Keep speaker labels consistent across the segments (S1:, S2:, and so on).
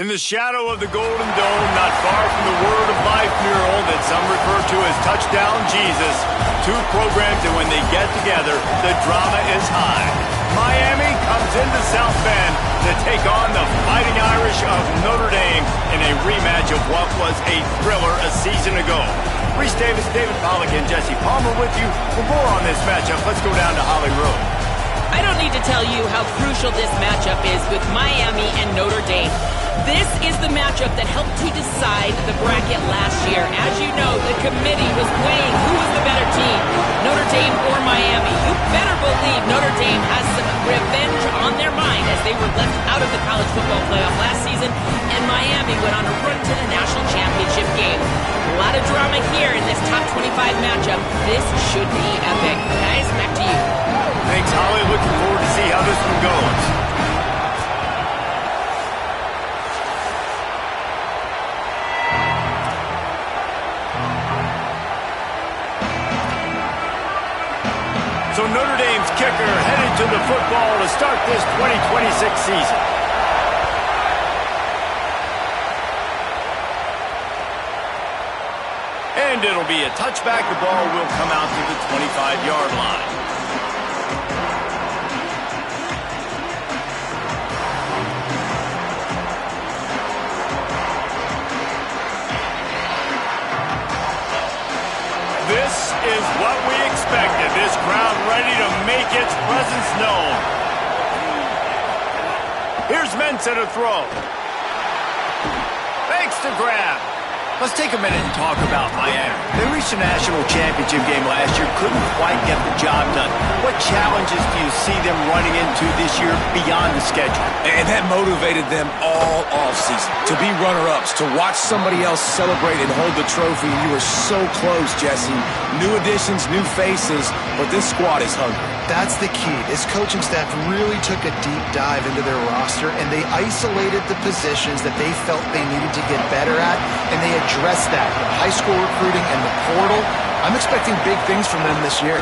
S1: In the shadow of the Golden Dome, not far from the Word of Life mural that some refer to as Touchdown Jesus, two programs, and when they get together, the drama is high. Miami comes into South Bend to take on the Fighting Irish of Notre Dame in a rematch of what was a thriller a season ago. Reese Davis, David Pollack, and Jesse Palmer with you. For more on this matchup, let's go down to Holly Road.
S2: I don't need to tell you how crucial this matchup is with Miami and Notre Dame. This is the matchup that helped to decide the bracket last year. As you know, the committee was weighing who was the better team, Notre Dame or Miami. You better believe Notre Dame has some revenge on their mind as they were left out of the college football playoff last season, and Miami went on a run to the national championship game. A lot of drama here in this top 25 matchup. This should be epic. Guys, back to you.
S1: Thanks, Holly. Looking forward to see how this one goes. So Notre Dame's kicker headed to the football to start this 2026 season. And it'll be a touchback. The ball will come out to the 25-yard line. This is what we expected. This crowd ready to make its presence known. Here's Mensah to throw. Fakes to grab. Let's take a minute and talk about Miami. They reached the national championship game last year, couldn't quite get the job done. What challenges do you see them running into this year beyond the schedule?
S3: And that motivated them all offseason. To be runner-ups, to watch somebody else celebrate and hold the trophy. You were so close, Jesse. New additions, new faces, but this squad is hungry.
S4: That's the key. This coaching staff really took a deep dive into their roster, and they isolated the positions that they felt they needed to get better at, and they addressed that in high school recruiting and the portal. I'm expecting big things from them this year.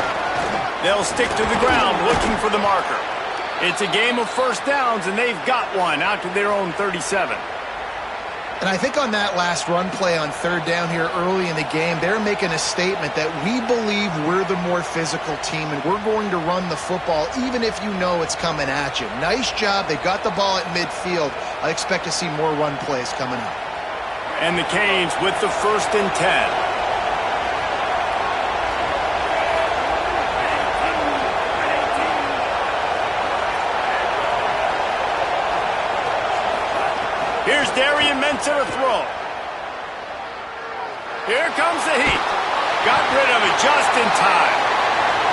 S1: They'll stick to the ground looking for the marker. It's a game of first downs, and they've got one out to their own 37.
S4: And I think on that last run play on third down here early in the game, they're making a statement that we believe we're the more physical team and we're going to run the football even if you know it's coming at you. Nice job. They got the ball at midfield. I expect to see more run plays coming up.
S1: And the Canes with the 1st and 10. Here's Darian Mensah to throw. Here comes the heat. Got rid of it just in time.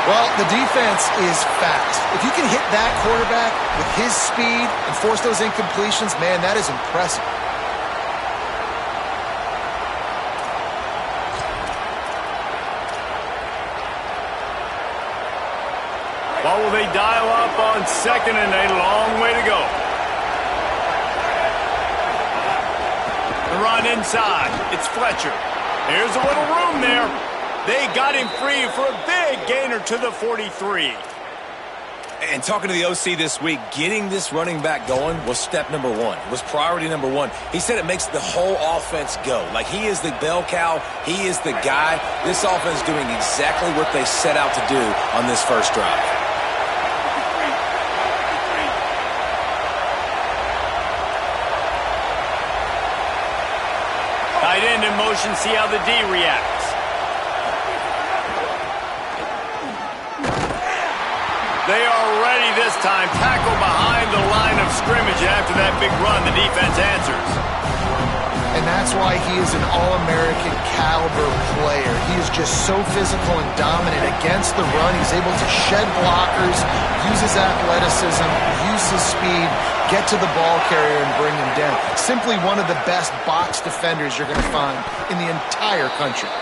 S4: Well, the defense is fast. If you can hit that quarterback with his speed and force those incompletions, man, that is impressive.
S1: What will they dial up on 2nd and a long way to go? Run inside. It's Fletcher. There's a little room there. They got him free for a big gainer to the 43.
S3: And talking to the OC this week, getting this running back going was step number one. It was priority number one. He said it makes the whole offense go. Like he is the bell cow. He is the guy. This offense is doing exactly what they set out to do on this first drive.
S1: Tight end in motion, see how the D reacts. They are ready this time. Tackle behind the line of scrimmage. After that big run, the defense answers.
S4: And that's why he is an All-American caliber player. He is just so physical and dominant against the run. He's able to shed blockers, use his athleticism, use his speed, get to the ball carrier and bring him down. Simply one of the best box defenders you're going to find in the entire country.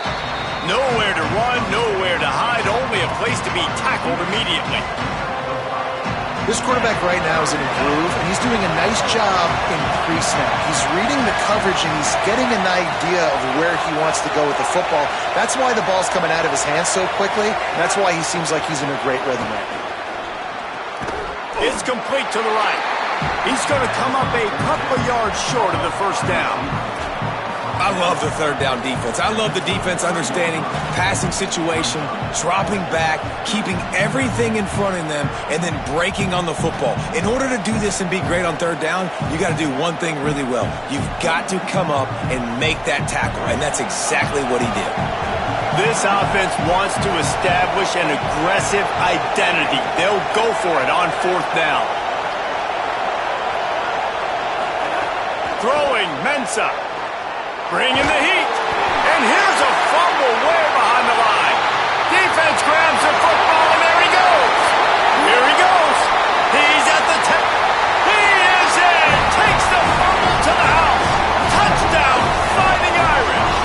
S1: Nowhere to run, nowhere to hide, only a place to be tackled immediately.
S4: This quarterback right now is in a groove, and he's doing a nice job in pre-snap. He's reading the coverage, and he's getting an idea of where he wants to go with the football. That's why the ball's coming out of his hands so quickly, and that's why he seems like he's in a great rhythm right now.
S1: It's complete to the right. He's going to come up a couple of yards short of the first down.
S3: I love the third down defense. I love the defense understanding passing situation, dropping back, keeping everything in front of them, and then breaking on the football. In order to do this and be great on third down, you got to do one thing really well. You've got to come up and make that tackle, and that's exactly what he did.
S1: This offense wants to establish an aggressive identity. They'll go for it on fourth down. Throwing, Mensah. Bringing the heat. And here's a fumble way behind the line. Defense grabs the football, and there he goes. Here he goes. He's at the tip. He is in. Takes the fumble to the house. Touchdown, Fighting Irish.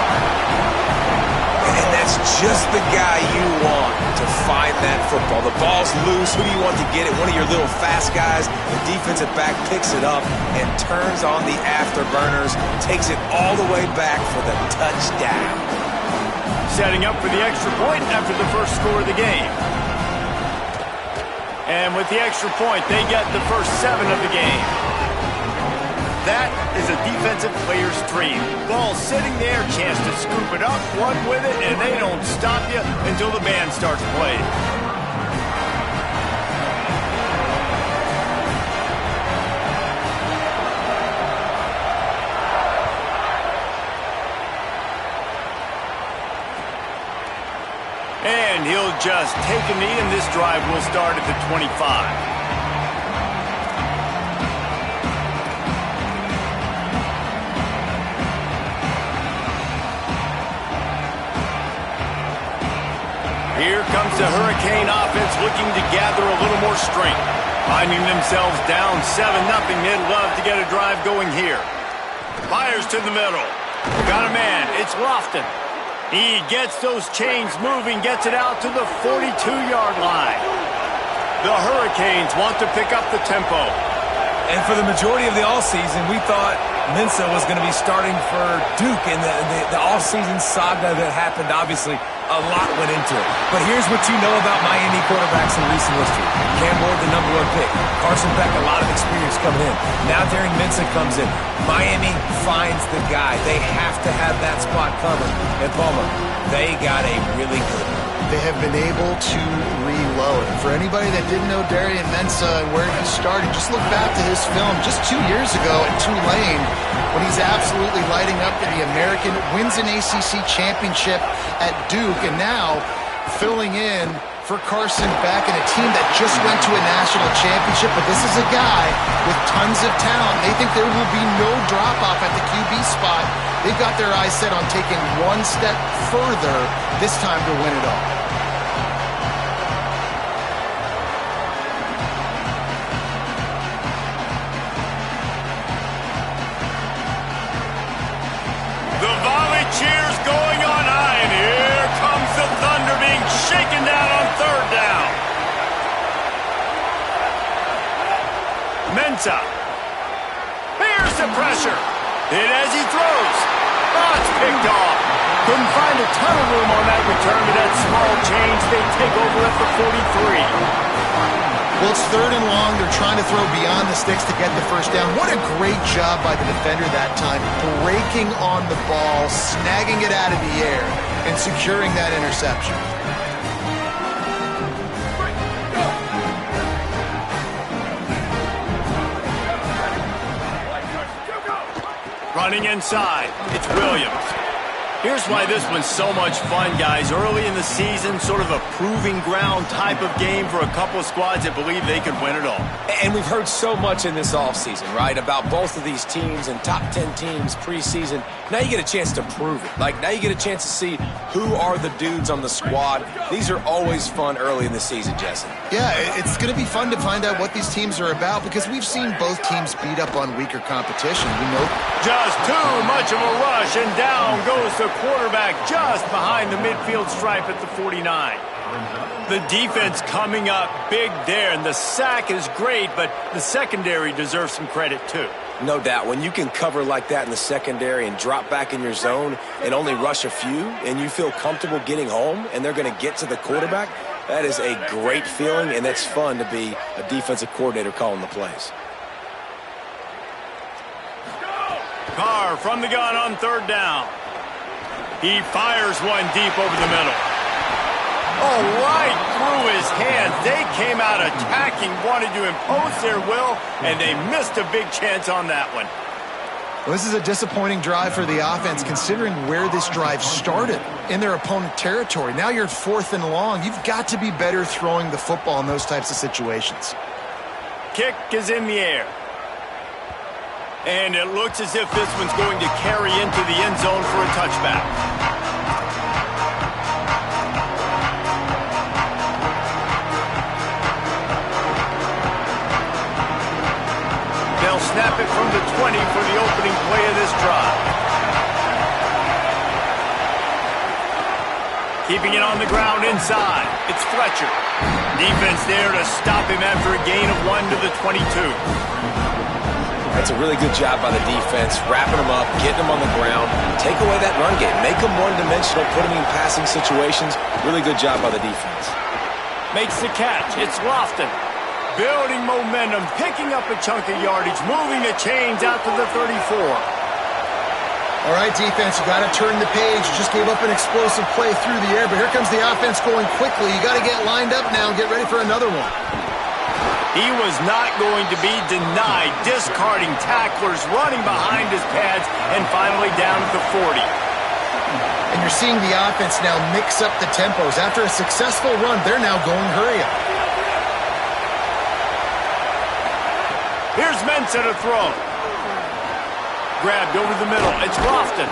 S3: And that's just the guy you want to find that football. The ball's loose. Who do you want to get it? One of your little fast guys. The defensive back picks it up and turns on the afterburners, takes it all the way back for the touchdown.
S1: Setting up for the extra point after the first score of the game. And with the extra point, they get the first 7 of the game. That is a defensive player's dream. Ball sitting there, chance to scoop it up, run with it, and they don't stop you until the band starts playing. And he'll just take a knee, and this drive will start at the 25. Here comes the Hurricane offense looking to gather a little more strength. Finding themselves down 7-0, they'd love to get a drive going here. Fires to the middle. Got a man. It's Lofton. He gets those chains moving, gets it out to the 42-yard line. The Hurricanes want to pick up the tempo.
S3: And for the majority of the offseason, we thought Mensah was going to be starting for Duke in the offseason saga that happened. Obviously, a lot went into it. But here's what you know about Miami quarterbacks in recent history. Cam Ward, the #1 pick. Carson Beck, a lot of experience coming in. Now Darren Mensah comes in. Miami finds the guy. They have to have that spot covered. And Palmer, they got a really good one.
S4: They have been able to reload. And for anybody that didn't know Darren Mensah and where he started, just look back to his film just 2 years ago at Tulane when he's absolutely lighting up for the American, wins an ACC championship at Duke, and now filling in for Carson Beck and a team that just went to a national championship. But this is a guy with tons of talent. They think there will be no drop-off at the QB spot. They've got their eyes set on taking one step further this time to win it all.
S1: The volley cheers going on high, and here comes the Thunder being shaken down on third down. Mensah. Here's the pressure. Hit as he throws. Oh, it's picked off. Couldn't find a ton of room on that return, but that small change, they take over at the 43.
S4: Well, it's third and long. They're trying to throw beyond the sticks to get the first down. What a great job by the defender that time, breaking on the ball, snagging it out of the air, and securing that interception.
S1: Running inside, it's Williams. Here's why this one's so much fun, guys. Early in the season, sort of a proving ground type of game for a couple of squads that believe they could win it all.
S3: And we've heard so much in this offseason, right, about both of these teams and top 10 teams preseason. Now you get a chance to prove it. Like, now you get a chance to see who are the dudes on the squad. These are always fun early in the season, Jesse.
S4: Yeah, it's going to be fun to find out what these teams are about because we've seen both teams beat up on weaker competition. We know
S1: just too much of a rush, and down goes the quarterback just behind the midfield stripe at the 49. The defense coming up big there, and the sack is great, but the secondary deserves some credit too.
S3: No doubt. When you can cover like that in the secondary and drop back in your zone and only rush a few, and you feel comfortable getting home, and they're going to get to the quarterback, that is a great feeling, and that's fun to be a defensive coordinator calling the plays.
S1: Carr from the gun on third down. He fires one deep over the middle. Oh, right through his hands. They came out attacking, wanted to impose their will, and they missed a big chance on that one.
S4: Well, this is a disappointing drive for the offense, considering where this drive started, in their opponent territory. Now you're 4th and long. You've got to be better throwing the football in those types of situations.
S1: Kick is in the air. And it looks as if this one's going to carry into the end zone for a touchback. They'll snap it from the 20 for the opening play of this drive. Keeping it on the ground inside. It's Fletcher. Defense there to stop him after a gain of 1 to the 22.
S3: That's a really good job by the defense, wrapping them up, getting them on the ground, take away that run game, make them one-dimensional, put them in passing situations. Really good job by the defense.
S1: Makes the catch. It's Lofton. Building momentum, picking up a chunk of yardage, moving the chains out to the 34.
S4: All right, defense, you got to turn the page. You just gave up an explosive play through the air, but here comes the offense going quickly. You got to get lined up now and get ready for another one.
S1: He was not going to be denied, discarding tacklers, running behind his pads, and finally down at the 40.
S4: And you're seeing the offense now mix up the tempos. After a successful run, they're now going hurry up.
S1: Here's Mensah to throw. Grabbed over the middle. It's Lofton.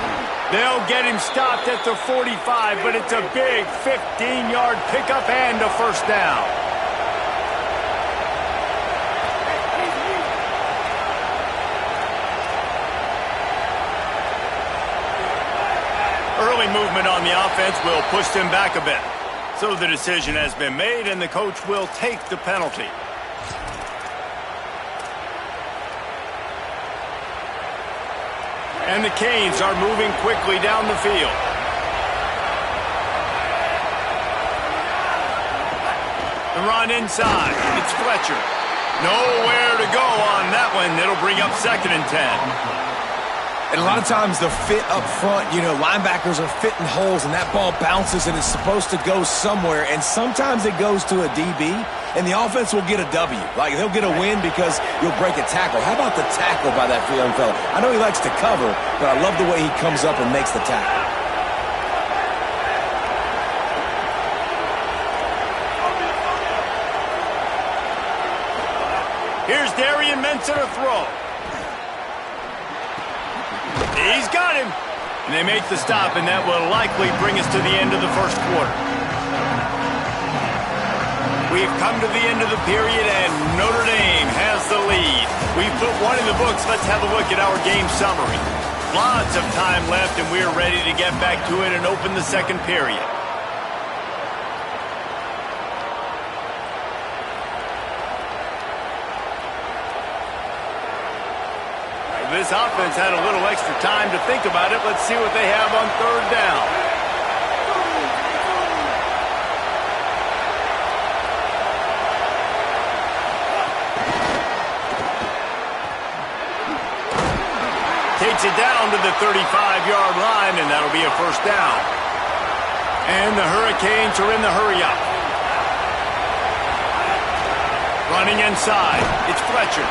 S1: They'll get him stopped at the 45, but it's a big 15-yard pickup and a first down. Early movement on the offense will push them back a bit. So the decision has been made, and the coach will take the penalty. And the Canes are moving quickly down the field. The run inside. It's Fletcher. Nowhere to go on that one. It'll bring up 2nd and 10.
S3: And a lot of times the fit up front, you know, linebackers are fitting holes and that ball bounces and it's supposed to go somewhere. And sometimes it goes to a DB and the offense will get a W. Like they'll get a win because you'll break a tackle. How about the tackle by that young fella? I know he likes to cover, but I love the way he comes up and makes the tackle.
S1: Here's Darian Mensah to throw. He's got him. And they make the stop, and that will likely bring us to the end of the first quarter. We've come to the end of the period, and Notre Dame has the lead. We've put one in the books. Let's have a look at our game summary. Lots of time left, and we're ready to get back to it and open the second period. This offense had a little extra time to think about it. Let's see what they have on third down. Takes it down to the 35-yard line, and that'll be a first down. And the Hurricanes are in the hurry-up. Running inside. It's Fletcher.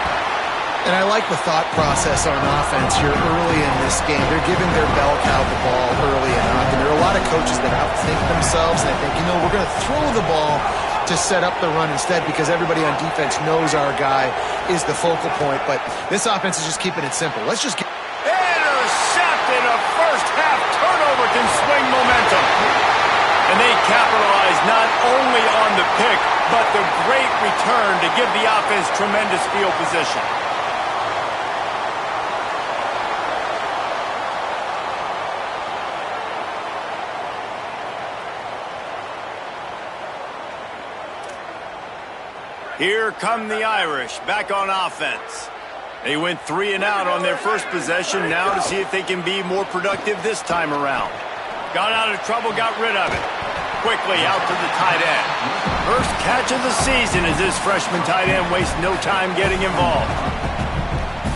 S4: And I like the thought process on offense here early in this game. They're giving their bell cow the ball early enough. And there are a lot of coaches that outthink themselves. And they think, you know, we're going to throw the ball to set up the run instead because everybody on defense knows our guy is the focal point. But this offense is just keeping it simple. Let's just get...
S1: Intercepted. A first-half turnover can swing momentum. And they capitalize not only on the pick, but the great return to give the offense tremendous field position. Here come the Irish back on offense. They went 3 and out on their first possession, now to see if they can be more productive this time around. Got out of trouble, got rid of it. Quickly out to the tight end. First catch of the season as this freshman tight end wastes no time getting involved.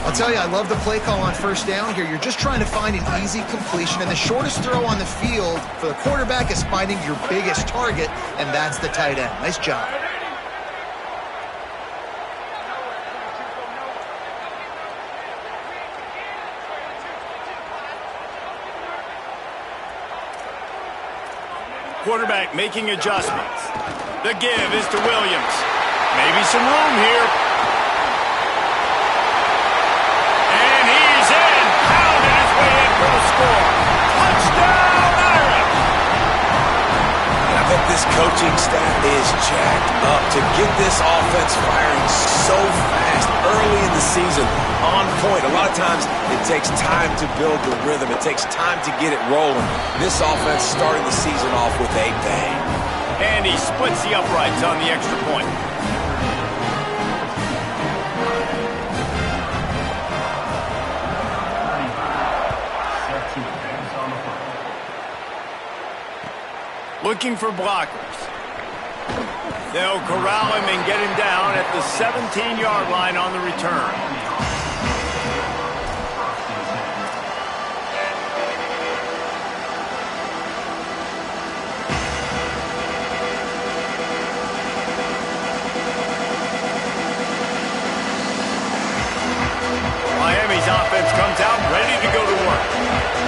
S4: I'll tell you, I love the play call on first down here. You're just trying to find an easy completion, and the shortest throw on the field for the quarterback is finding your biggest target, and that's the tight end. Nice job.
S1: Quarterback making adjustments. The give is to Williams. Maybe some room here. And he's in. Pounding his way in for the score. Touchdown, Irish!
S3: And I bet this coaching staff is jacked up to get this offense firing so fast early in the season. On point. A lot of times it takes time to build the rhythm. It takes time to get it rolling. This offense starting the season off with a bang.
S1: And he splits the uprights on the extra point. Looking for blockers. They'll corral him and get him down at the 17-yard line on the return. Miami's offense comes out ready to go to work.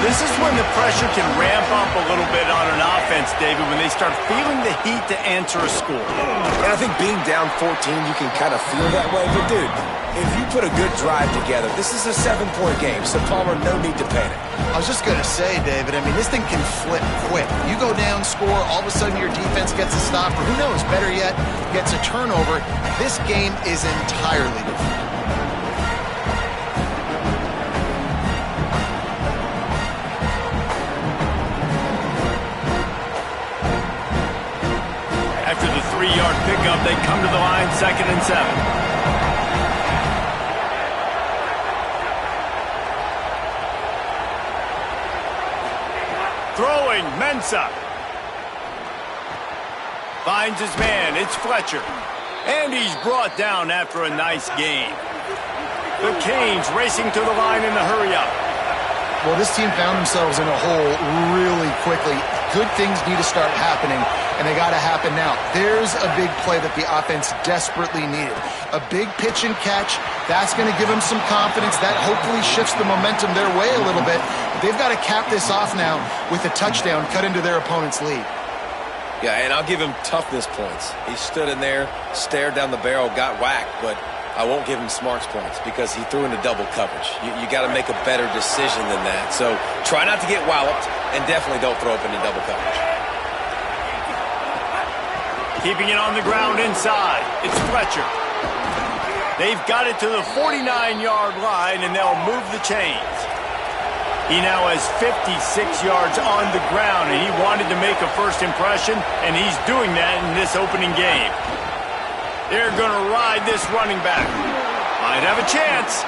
S1: This is when the pressure can ramp up a little bit on an offense, David, when they start feeling the heat to answer a score.
S3: And I think being down 14, you can kind of feel that way. But, dude, if you put a good drive together, this is a 7-point game, so Palmer, no need to panic.
S4: I was just going to say, David, I mean, this thing can flip quick. You go down, score, all of a sudden your defense gets a stop, or who knows, better yet, gets a turnover. This game is entirely different.
S1: After the 3-yard pickup, they come to the line, 2nd and 7. Throwing, Mensah. Finds his man, it's Fletcher. And he's brought down after a nice gain. The Canes racing to the line in the hurry-up.
S4: Well, this team found themselves in a hole really quickly. Good things need to start happening, and they got to happen now. There's a big play that the offense desperately needed. A big pitch and catch. That's going to give them some confidence. That hopefully shifts the momentum their way a little bit. But they've got to cap this off now with a touchdown cut into their opponent's lead.
S3: Yeah, and I'll give him toughness points. He stood in there, stared down the barrel, got whacked, but I won't give him smarts points because he threw into double coverage. You got to make a better decision than that. So try not to get walloped, and definitely don't throw up into double coverage.
S1: Keeping it on the ground inside. It's Fletcher. They've got it to the 49-yard line, and they'll move the chains. He now has 56 yards on the ground, and he wanted to make a first impression, and he's doing that in this opening game. They're going to ride this running back. Might have a chance.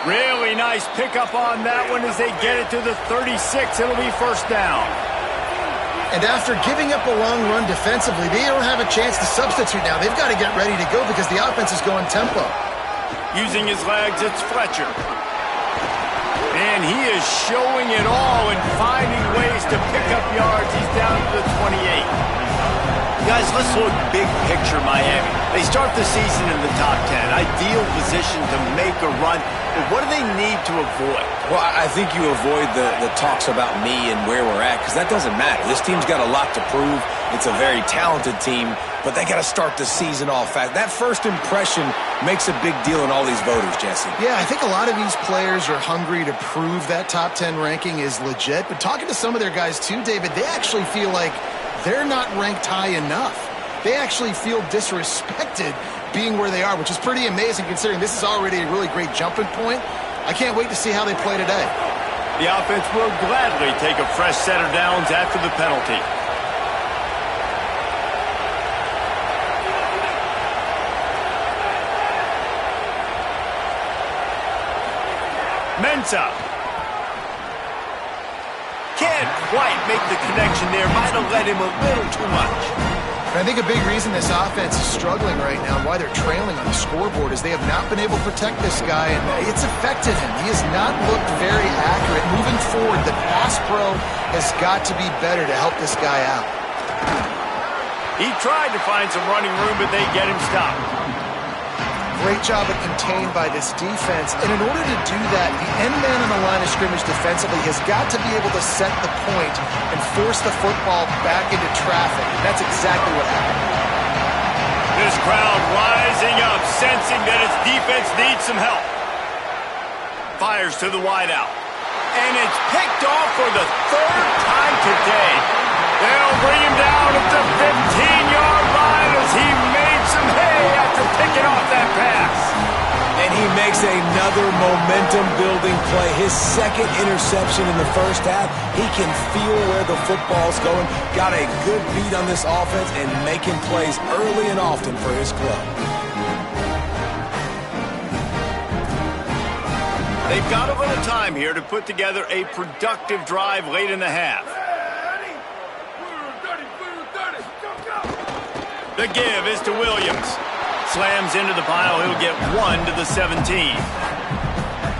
S1: Really nice pickup on that one as they get it to the 36. It'll be first down.
S4: And after giving up a long run defensively, they don't have a chance to substitute now. They've got to get ready to go because the offense is going tempo.
S1: Using his legs, it's Fletcher. And he is showing it all and finding ways to pick up yards. He's down to the 28. Guys, let's look big picture Miami. They start the season in the top 10. Ideal position to make a run. But what do they need to avoid?
S3: Well, I think you avoid the talks about me and where we're at because that doesn't matter. This team's got a lot to prove. It's a very talented team, but they got to start the season off fast. That first impression makes a big deal in all these voters, Jesse.
S4: Yeah, I think a lot of these players are hungry to prove that top 10 ranking is legit. But talking to some of their guys too, David, they actually feel like they're not ranked high enough. They actually feel disrespected being where they are, which is pretty amazing considering this is already a really great jumping point. I can't wait to see how they play today.
S1: The offense will gladly take a fresh set of downs after the penalty. Mensah. Can't quite make the connection there. Might have let him a little too much.
S4: I think a big reason this offense is struggling right now, why they're trailing on the scoreboard, is they have not been able to protect this guy, and it's affected him. He has not looked very accurate. Moving forward, the pass pro has got to be better to help this guy out.
S1: He tried to find some running room, but they get him stopped.
S4: Great job of contained by this defense, and in order to do that, the end man on the line of scrimmage defensively has got to be able to set the point and force the football back into traffic. That's exactly what happened.
S1: This crowd rising up, sensing that its defense needs some help. Fires to the wideout. And it's picked off for the third time today. They'll bring him down at the 15-yard line as he made some hay after picking off that pass.
S3: And he makes another momentum-building play. His second interception in the first half. He can feel where the football's going. Got a good beat on this offense and making plays early and often for his club.
S1: They've got a little time here to put together a productive drive late in the half. The give is to Williams. Slams into the pile. He'll get 1 to the 17.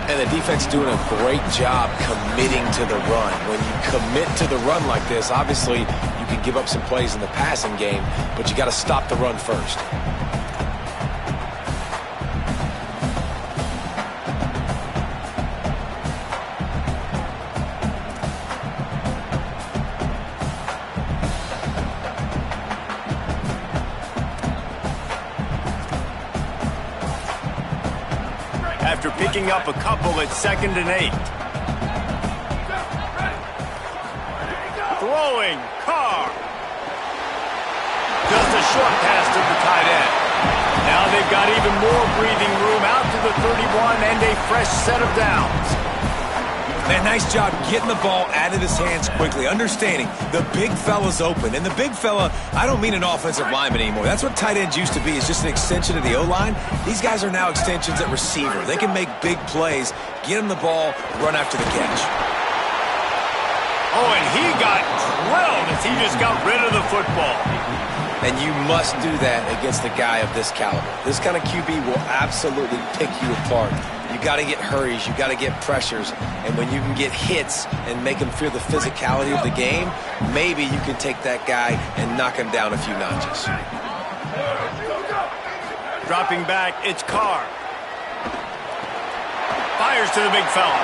S3: And the defense doing a great job committing to the run. When you commit to the run like this, obviously you can give up some plays in the passing game, but you got to stop the run first.
S1: After picking up a couple at 2nd and 8. Throwing, Carr. Just a short pass to the tight end. Now they've got even more breathing room out to the 31 and a fresh set of downs.
S3: Man, nice job getting the ball out of his hands quickly, understanding the big fella's open. And the big fella, I don't mean an offensive lineman anymore. That's what tight ends used to be, is just an extension of the O-line. These guys are now extensions at receiver. They can make big plays, get him the ball, run after the catch.
S1: Oh, and he got drilled as he just got rid of the football.
S3: And you must do that against a guy of this caliber. This kind of QB will absolutely pick you apart. You got to get hurries, you got to get pressures, and when you can get hits and make him feel the physicality of the game, maybe you can take that guy and knock him down a few notches.
S1: Dropping back, it's Carr. Fires to the big fella.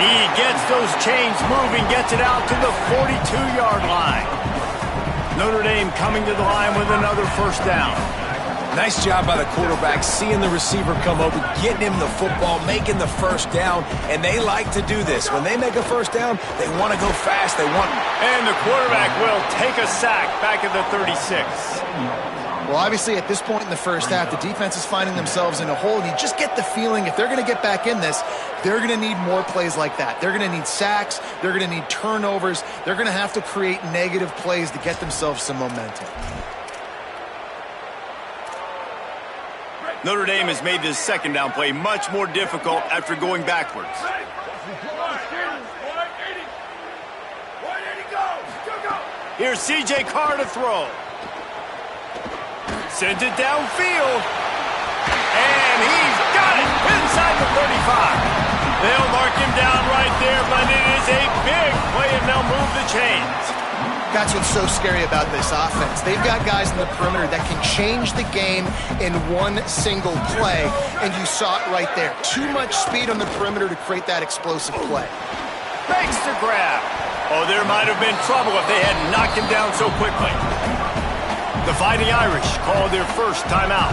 S1: He gets those chains moving, gets it out to the 42-yard line. Notre Dame coming to the line with another first down.
S3: Nice job by the quarterback, seeing the receiver come over, getting him the football, making the first down, and they like to do this. When they make a first down, they want to go fast. They want...
S1: And the quarterback will take a sack back at the 36.
S4: Well, obviously, at this point in the first half, the defense is finding themselves in a hole, and you just get the feeling if they're going to get back in this, they're going to need more plays like that. They're going to need sacks. They're going to need turnovers. They're going to have to create negative plays to get themselves some momentum.
S1: Notre Dame has made this second down play much more difficult after going backwards. Here's C.J. Carr to throw. Sends it downfield. And he's got it inside the 35. They'll mark him down right there, but it is a big play, and they'll move the chains.
S4: That's what's so scary about this offense. They've got guys in the perimeter that can change the game in one single play, and you saw it right there. Too much speed on the perimeter to create that explosive play.
S1: Makes the grab. Oh, there might have been trouble if they had knocked him down so quickly. The Fighting Irish called their first timeout.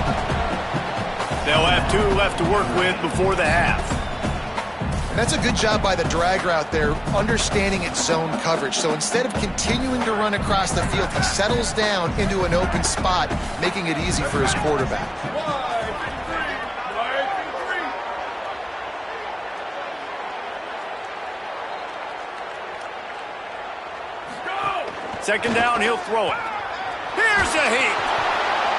S1: They'll have 2 left to work with before the half.
S4: That's a good job by the drag route there, understanding its zone coverage. So instead of continuing to run across the field, he settles down into an open spot, making it easy for his quarterback.
S1: Second down, he'll throw it. Here's a heat.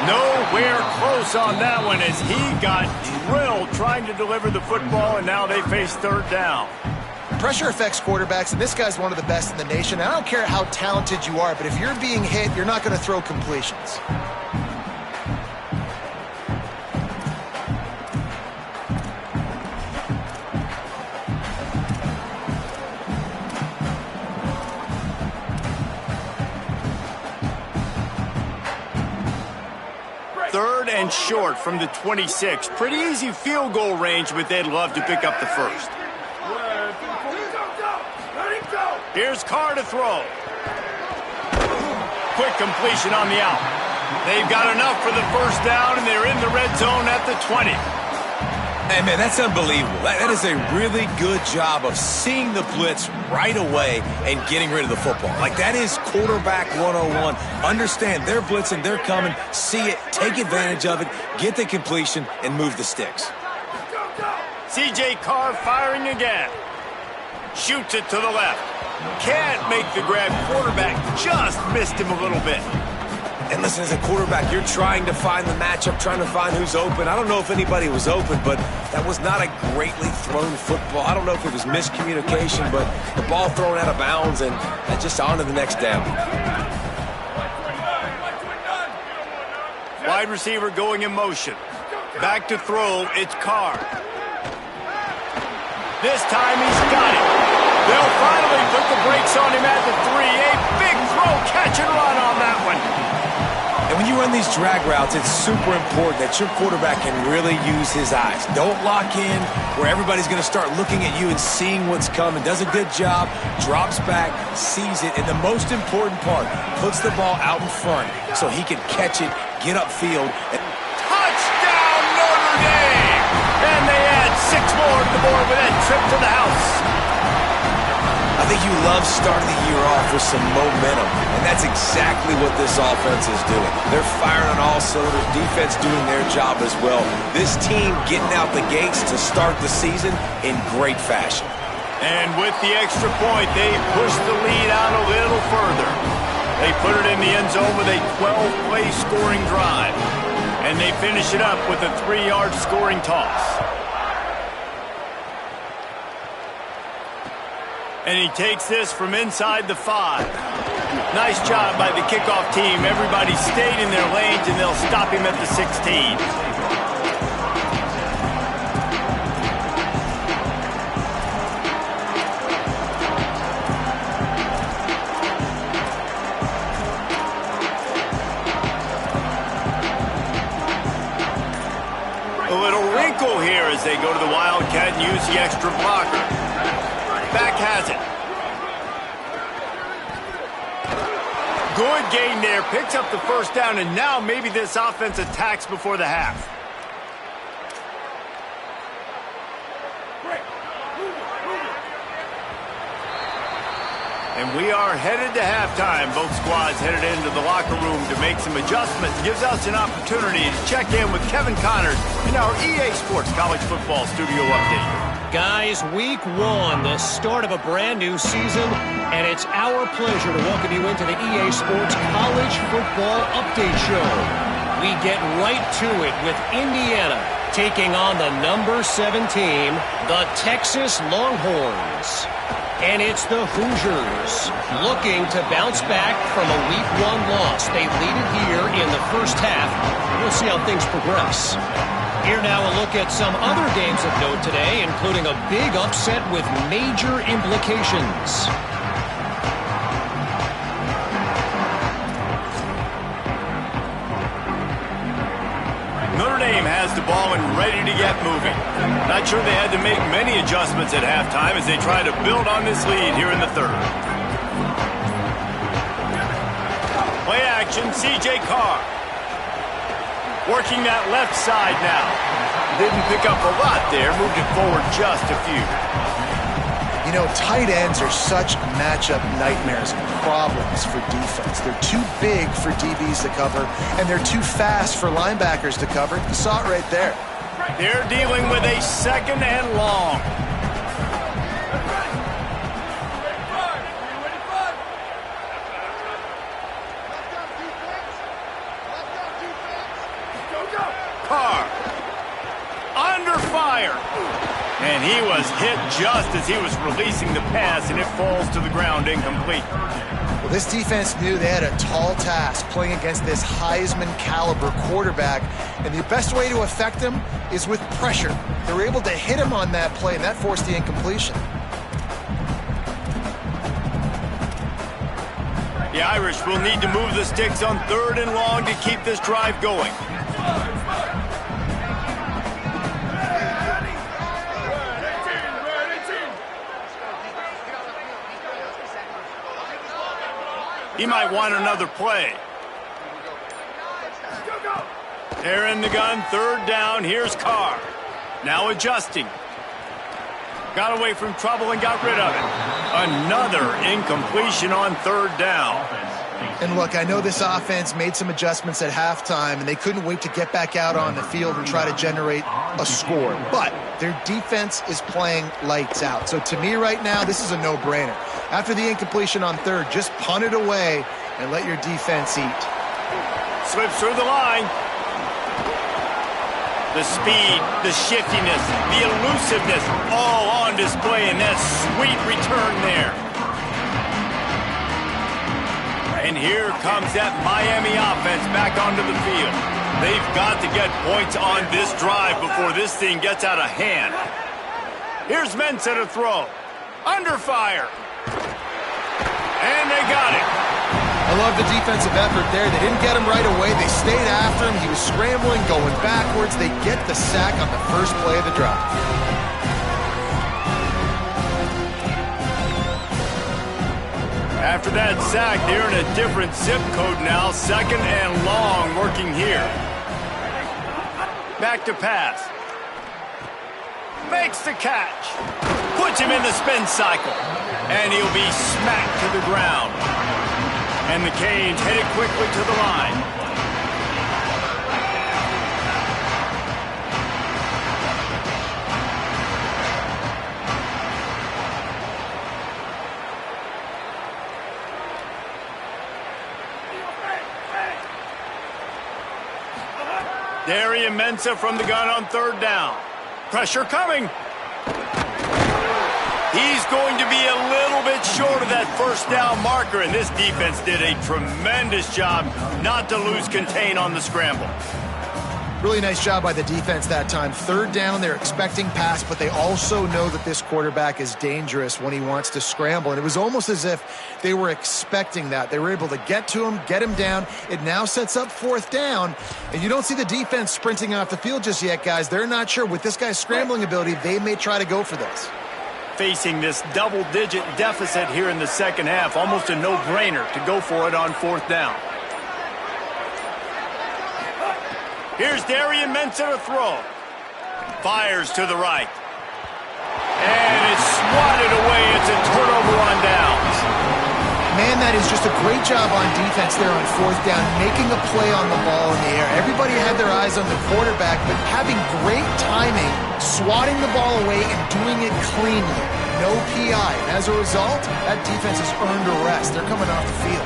S1: Nowhere close on that one as he got drilled trying to deliver the football, and now they face third down.
S4: Pressure affects quarterbacks, and this guy's one of the best in the nation. I don't care how talented you are, but if you're being hit, you're not going to throw completions.
S1: Third and short from the 26. Pretty easy field goal range, but they'd love to pick up the first. Here's Carr to throw. Quick completion on the out. They've got enough for the first down, and they're in the red zone at the 20.
S3: Hey, man, that's unbelievable. That is a really good job of seeing the blitz right away and getting rid of the football. Like, that is quarterback 101. Understand they're blitzing, they're coming, see it, take advantage of it, get the completion, and move the sticks.
S1: C.J. Carr firing again. Shoots it to the left. Can't make the grab. Quarterback just missed him a little bit.
S3: And listen, as a quarterback, you're trying to find the matchup, trying to find who's open. I don't know if anybody was open, but that was not a greatly thrown football. I don't know if it was miscommunication, but the ball thrown out of bounds and just on to the next down.
S1: Wide receiver going in motion. Back to throw, it's Carr. This time he's got it. They'll finally put the brakes on him at the 3. A big throw, catch and run on that one.
S3: And when you run these drag routes, it's super important that your quarterback can really use his eyes. Don't lock in where everybody's going to start looking at you and seeing what's coming. Does a good job, drops back, sees it, and the most important part, puts the ball out in front so he can catch it, get upfield.
S1: Touchdown, Notre Dame! And they add 6 more to the board with that trip to the house.
S3: I think you love starting the year off with some momentum, and that's exactly what this offense is doing. They're firing on all cylinders, defense doing their job as well. This team getting out the gates to start the season in great fashion.
S1: And with the extra point, they push the lead out a little further. They put it in the end zone with a 12-play scoring drive, and they finish it up with a 3-yard scoring toss. And he takes this from inside the 5. Nice job by the kickoff team. Everybody stayed in their lanes, and they'll stop him at the 16. A little wrinkle here as they go to the Wildcat and use the extra blocker. Back has it. Good gain there. Picks up the first down, and now maybe this offense attacks before the half. And we are headed to halftime. Both squads headed into the locker room to make some adjustments. Gives us an opportunity to check in with Kevin Connors in our EA Sports College Football Studio Update.
S5: Guys, week 1, the start of a brand new season, and it's our pleasure to welcome you into the EA Sports College Football Update Show. We get right to it with Indiana taking on the number 7 team, the Texas Longhorns. And it's the Hoosiers looking to bounce back from a week 1 loss. They lead it here in the first half. We'll see how things progress. Here now a look at some other games of note today, including a big upset with major implications.
S1: Notre Dame has the ball and ready to get moving. Not sure they had to make many adjustments at halftime as they try to build on this lead here in the third. Play action, C.J. Carr. Working that left side now. Didn't pick up a lot there, moved it forward just a few.
S4: You know, tight ends are such matchup nightmares and problems for defense. They're too big for DBs to cover, and they're too fast for linebackers to cover. You saw it right there.
S1: They're dealing with a 2nd and long. Carr under fire. And And he was hit just as he was releasing the pass, and it falls to the ground incomplete.
S4: Well, this defense knew they had a tall task playing against this Heisman-caliber quarterback, and the best way to affect him is with pressure. They were able to hit him on that play, and that forced the incompletion.
S1: The Irish will need to move the sticks on 3rd and long to keep this drive going. He might want another play. They're in the gun, 3rd down. Here's Carr. Now adjusting. Got away from trouble and got rid of it. Another incompletion on 3rd down.
S4: And look, I know this offense made some adjustments at halftime, and they couldn't wait to get back out on the field and try to generate a score. But their defense is playing lights out. So to me right now, this is a no-brainer. After the incompletion on 3rd, just punt it away and let your defense eat.
S1: Slips through the line. The speed, the shiftiness, the elusiveness, all on display in that sweet return there. And here comes that Miami offense back onto the field. They've got to get points on this drive before this thing gets out of hand. Here's Mensah to throw. Under fire. And they got it.
S4: I love the defensive effort there. They didn't get him right away. They stayed after him. He was scrambling, going backwards. They get the sack on the first play of the drive.
S1: After that sack, they're in a different zip code now. 2nd and long working here. Back to pass. Makes the catch. Puts him in the spin cycle. And he'll be smacked to the ground. And the Canes headed quickly to the line. Darian Mensah from the gun on 3rd down. Pressure coming. He's going to be a little bit short of that 1st down marker, and this defense did a tremendous job not to lose contain on the scramble.
S4: Really nice job by the defense that time. 3rd down, they're expecting pass, but they also know that this quarterback is dangerous when he wants to scramble. And it was almost as if they were expecting that. They were able to get to him, get him down. It now sets up 4th down. And you don't see the defense sprinting off the field just yet, guys. They're not sure. With this guy's scrambling ability, they may try to go for this.
S1: Facing this double-digit deficit here in the 2nd half, almost a no-brainer to go for it on 4th down. Here's Darian Mensah to throw. Fires to the right. And it's swatted away. It's a turnover on downs.
S4: Man, that is just a great job on defense there on 4th down, making a play on the ball in the air. Everybody had their eyes on the quarterback, but having great timing, swatting the ball away and doing it cleanly. No PI. And as a result, that defense has earned a rest. They're coming off the field.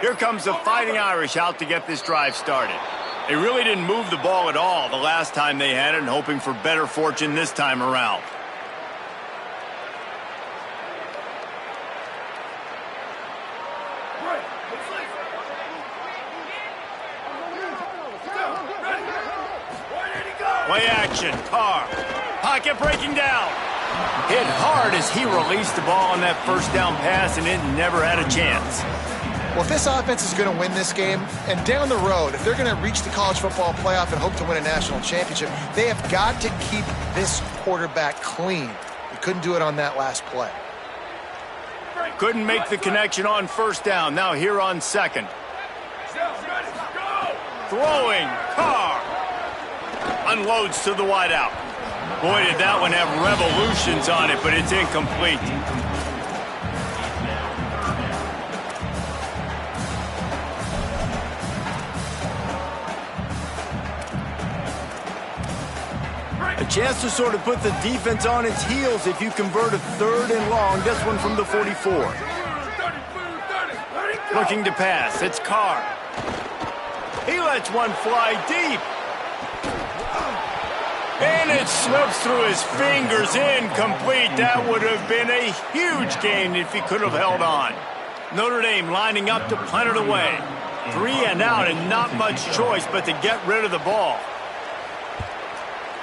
S1: Here comes the Fighting Irish out to get this drive started. They really didn't move the ball at all the last time they had it, and hoping for better fortune this time around. Play action, Carr. Pocket breaking down. Hit hard as he released the ball on that 1st down pass, and it never had a chance.
S4: Well, if this offense is going to win this game, and down the road, if they're going to reach the college football playoff and hope to win a national championship, they have got to keep this quarterback clean. They couldn't do it on that last play.
S1: Couldn't make the connection on 1st down. Now here on 2nd. Throwing, Carr. Unloads to the wideout. Boy, did that one have revolutions on it, but it's incomplete. A chance to sort of put the defense on its heels if you convert a 3rd and long. This one from the 44. Looking to pass. It's Carr. He lets one fly deep. And it slips through his fingers, incomplete. That would have been a huge gain if he could have held on. Notre Dame lining up to punt it away. 3 and out and not much choice but to get rid of the ball.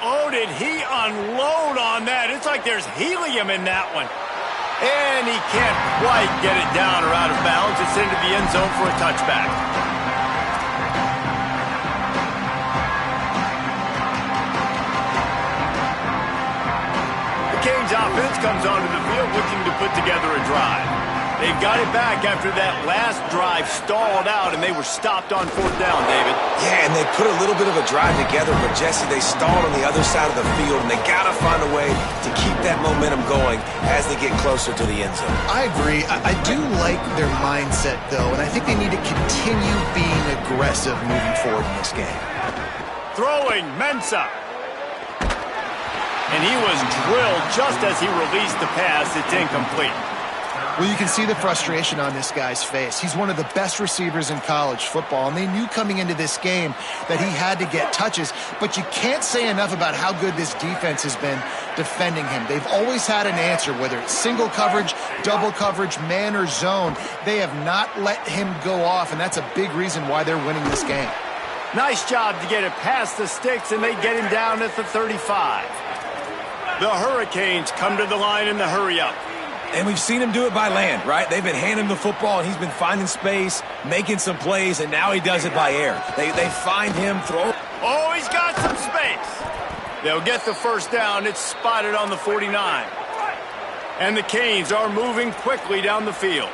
S1: Oh, did he unload on that? It's like there's helium in that one. And he can't quite get it down or out of bounds. It's into the end zone for a touchback. The Canes offense comes onto the field looking to put together a drive. They've got it back after that last drive stalled out, and they were stopped on 4th down, David.
S3: Yeah, and they put a little bit of a drive together, but, Jesse, they stalled on the other side of the field, and they got to find a way to keep that momentum going as they get closer to the end zone.
S4: I agree. I do like their mindset, though, and I think they need to continue being aggressive moving forward in this game.
S1: Throwing, Mensah. And he was drilled just as he released the pass. It's incomplete.
S4: Well, you can see the frustration on this guy's face. He's one of the best receivers in college football, and they knew coming into this game that he had to get touches, but you can't say enough about how good this defense has been defending him. They've always had an answer, whether it's single coverage, double coverage, man or zone. They have not let him go off, and that's a big reason why they're winning this game.
S1: Nice job to get it past the sticks, and they get him down at the 35. The Hurricanes come to the line in the hurry-up.
S3: And we've seen him do it by land, right? They've been handing him the football, and he's been finding space, making some plays, and now he does it by air. They find him, throw.
S1: Oh, he's got some space. They'll get the first down. It's spotted on the 49. And the Canes are moving quickly down the field.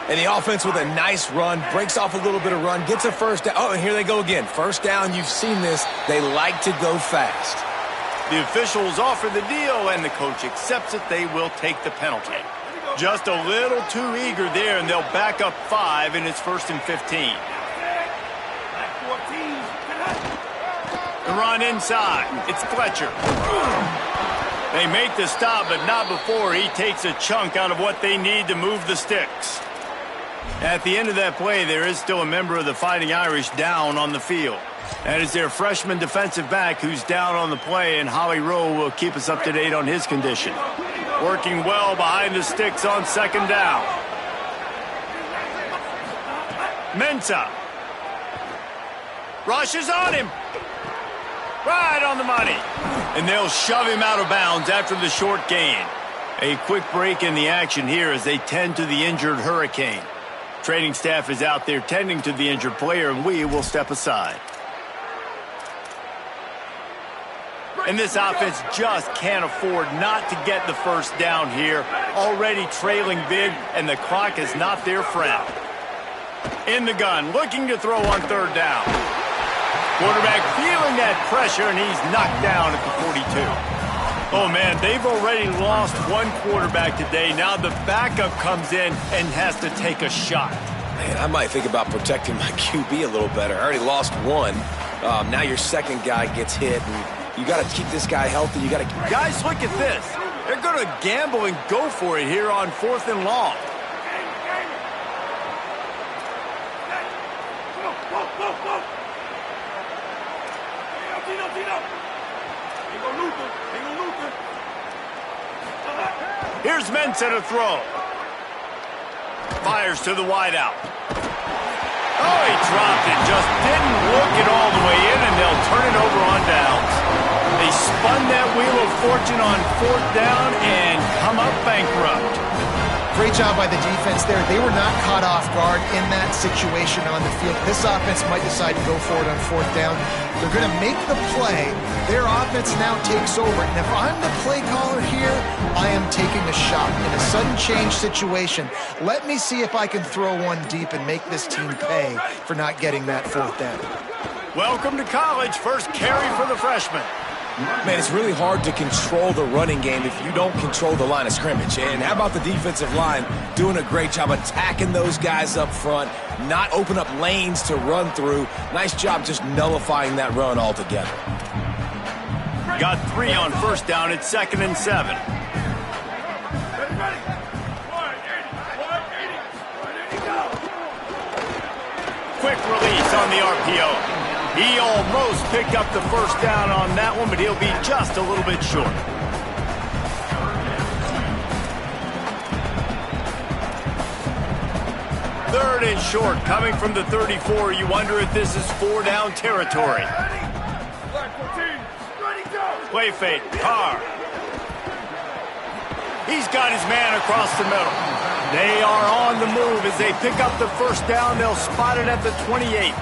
S3: And the offense with a nice run, breaks off a little bit of run, gets a first down. Oh, and here they go again. First down, you've seen this. They like to go fast.
S1: The officials offer the deal, and the coach accepts it. They will take the penalty. Just a little too eager there, and they'll back up 5, and it's 1st and 15. The run inside. It's Fletcher. They make the stop, but not before he takes a chunk out of what they need to move the sticks. At the end of that play, there is still a member of the Fighting Irish down on the field. That is their freshman defensive back who's down on the play, and Holly Rowe will keep us up to date on his condition. Working well behind the sticks on 2nd down. Mensah. Rushes on him. Right on the money. And they'll shove him out of bounds after the short gain. A quick break in the action here as they tend to the injured Hurricane. Training staff is out there tending to the injured player, and we will step aside. And this offense just can't afford not to get the first down here. Already trailing big, and the clock is not their friend. In the gun, looking to throw on 3rd down. Quarterback feeling that pressure, and he's knocked down at the 42. Oh, man, they've already lost one quarterback today. Now the backup comes in and has to take a shot.
S3: Man, I might think about protecting my QB a little better. I already lost one. Now your second guy gets hit, and you got to keep this guy healthy. You got to.
S1: Guys, look at this. They're going to gamble and go for it here on 4th and long. Here's Mensah to throw. Fires to the wideout. Oh, he dropped it. Just didn't look it all the way in, and they'll turn it over on downs. They spun that wheel of fortune on 4th down and come up bankrupt.
S4: Great job by the defense there. They were not caught off guard in that situation on the field. This offense might decide to go for it on 4th down. They're going to make the play. Their offense now takes over. And if I'm the play caller here, I am taking a shot in a sudden change situation. Let me see if I can throw one deep and make this team pay for not getting that 4th down.
S1: Welcome to college. First carry for the freshman.
S3: Man, it's really hard to control the running game if you don't control the line of scrimmage. And how about the defensive line doing a great job attacking those guys up front, not open up lanes to run through. Nice job just nullifying that run altogether.
S1: Got 3 on 1st down. It's 2nd and 7. quick release on the RPO. He almost picked up the first down on that one, but he'll be just a little bit short. Third and short, coming from the 34. You wonder if this is 4-down territory. Play fake, Carr. He's got his man across the middle. They are on the move as they pick up the first down. They'll spot it at the 28.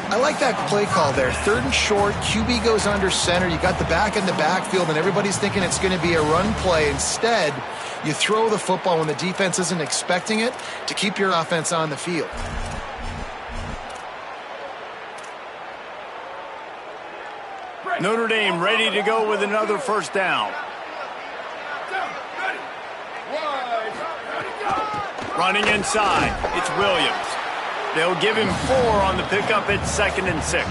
S4: I like that play call there. Third and short, QB goes under center. You got the back in the backfield, and everybody's thinking it's going to be a run play. Instead, you throw the football when the defense isn't expecting it to keep your offense on the field.
S1: Notre Dame ready to go with another first down. Running inside, it's Williams. They'll give him 4 on the pickup at 2nd and 6.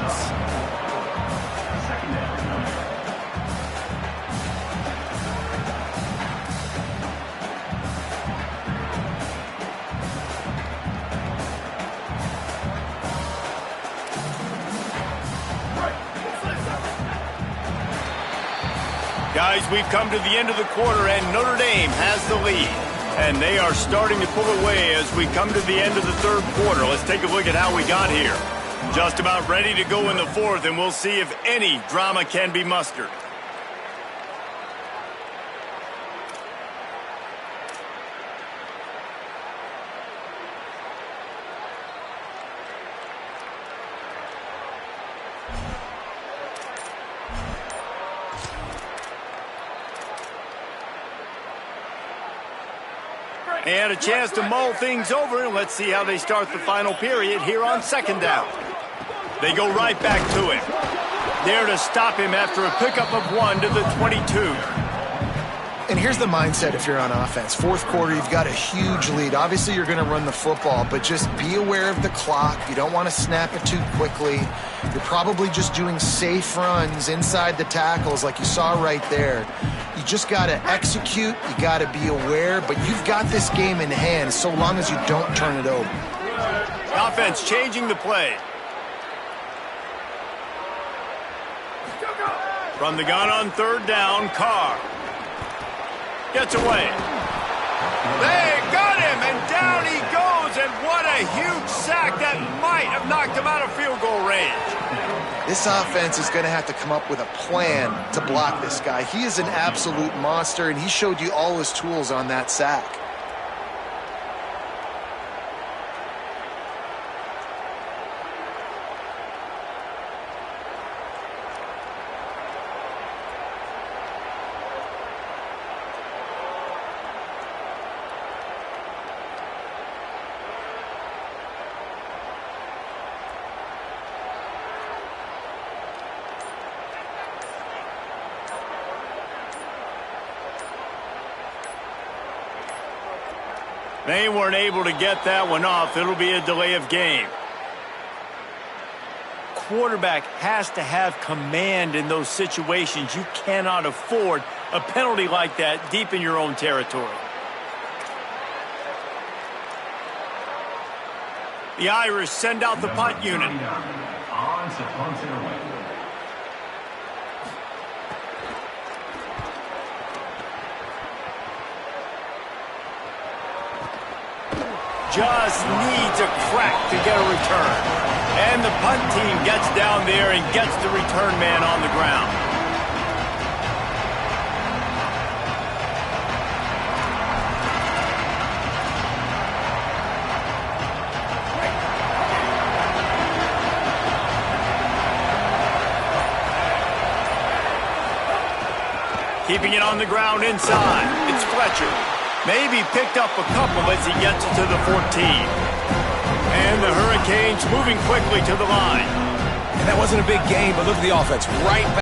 S1: Guys, we've come to the end of the quarter, and Notre Dame has the lead. And they are starting to pull away as we come to the end of the third quarter. Let's take a look at how we got here. Just about ready to go in the fourth, and we'll see if any drama can be mustered. They had a chance to mull things over, and let's see how they start the final period here on 2nd down. They go right back to him. There to stop him after a pickup of 1 to the 22.
S4: And here's the mindset if you're on offense. Fourth quarter, you've got a huge lead. Obviously, you're going to run the football, but just be aware of the clock. You don't want to snap it too quickly. You're probably just doing safe runs inside the tackles like you saw right there. You just got to execute. You got to be aware, but you've got this game in hand so long as you don't turn it over.
S1: Offense changing the play. From the gun on 3rd down, Carr. Gets away. They got him, and down he goes, and what a huge sack that might have knocked him out of field goal range.
S4: This offense is going to have to come up with a plan to block this guy. He is an absolute monster, and he showed you all his tools on that sack.
S1: They weren't able to get that one off. It'll be a delay of game. Quarterback has to have command in those situations. You cannot afford a penalty like that deep in your own territory. The Irish send out the punt unit. Just needs a crack to get a return. And the punt team gets down there and gets the return man on the ground. Keeping it on the ground inside. It's Fletcher. Maybe picked up a couple as he gets to the 14. And the Hurricanes moving quickly to the line.
S3: And that wasn't a big game, but look at the offense. Right back.